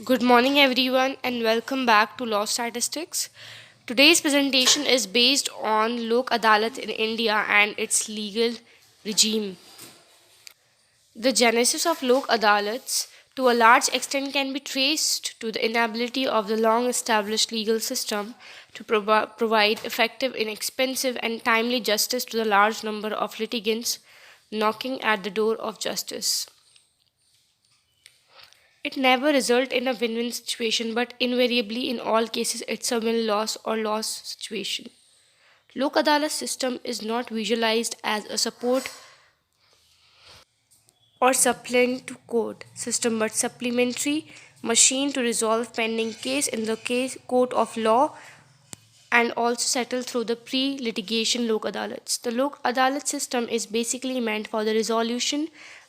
Good morning, everyone, and welcome back to Law Statistics. Today's presentation is based on Lok Adalat in India and its legal regime. The genesis of Lok Adalats, to a large extent, can be traced to the inability of the long established legal system to provide effective, inexpensive, and timely justice to the large number of litigants knocking at the door of justice. It never results in a win win situation, but invariably, in all cases, it's a win loss or loss situation. Lok Adalat system is not visualized as a support or supplement to court system, but supplementary machine to resolve pending case in the case court of law and also settle through the pre-litigation Lok Adalats. The Lok Adalat system is basically meant for the resolution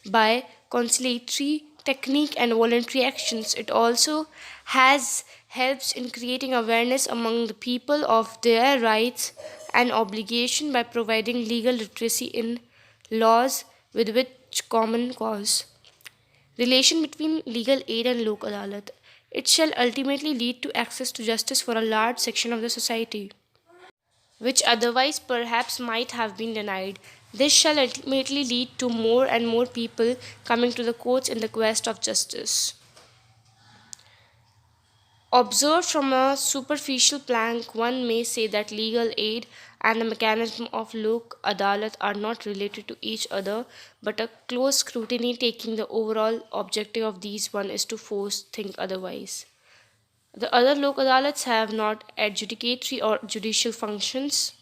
by conciliatory technique and voluntary actions. It also has helps in creating awareness among the people of their rights and obligation by providing legal literacy in laws with which common cause relation between legal aid and Lok Adalat. It shall ultimately lead to access to justice for a large section of the society, which otherwise perhaps might have been denied. This shall ultimately lead to more and more people coming to the courts in the quest of justice. Observed from a superficial plank, one may say that legal aid and the mechanism of Lok Adalat are not related to each other, but a close scrutiny taking the overall objective of these one is to force think otherwise. The other Lok Adalats have not adjudicatory or judicial functions.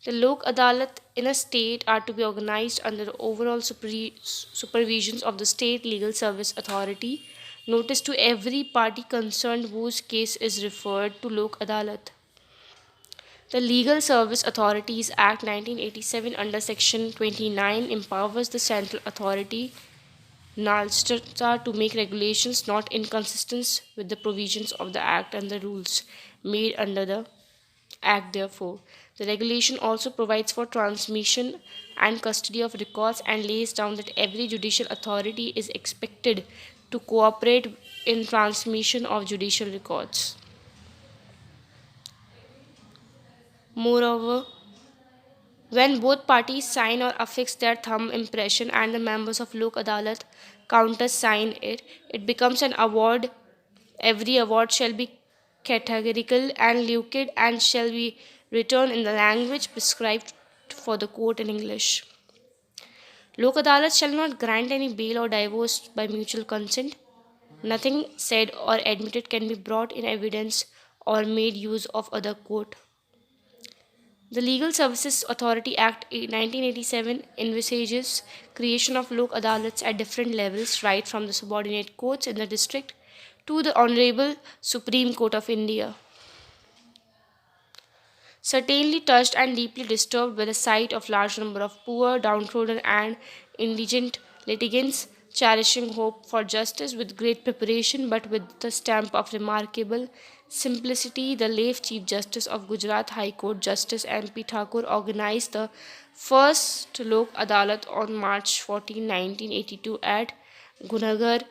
The Lok Adalat in a state are to be organized under the overall supervisions of the State Legal Service Authority. Notice to every party concerned whose case is referred to Lok Adalat. The Legal Service Authorities Act 1987 under Section 29 empowers the central authority NALSTA to make regulations not inconsistent with the provisions of the Act and the rules made under the Act. Therefore, the regulation also provides for transmission and custody of records and lays down that every judicial authority is expected to cooperate in transmission of judicial records. Moreover, when both parties sign or affix their thumb impression and the members of Lok Adalat countersign it, it becomes an award. Every award shall be categorical and lucid and shall be written in the language prescribed for the court in English. Lok Adalat shall not grant any bail or divorce by mutual consent. Nothing said or admitted can be brought in evidence or made use of other court. The Legal Services Authority Act 1987 envisages creation of Lok Adalats at different levels, right from the subordinate courts in the district to the Honorable Supreme Court of India. Certainly touched and deeply disturbed by the sight of large number of poor, downtrodden and indigent litigants cherishing hope for justice with great preparation but with the stamp of remarkable simplicity, the late Chief Justice of Gujarat High Court Justice M.P. Thakur organized the first Lok Adalat on March 14, 1982 at Gunagar,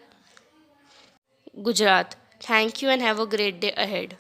Gujarat. Thank you and have a great day ahead.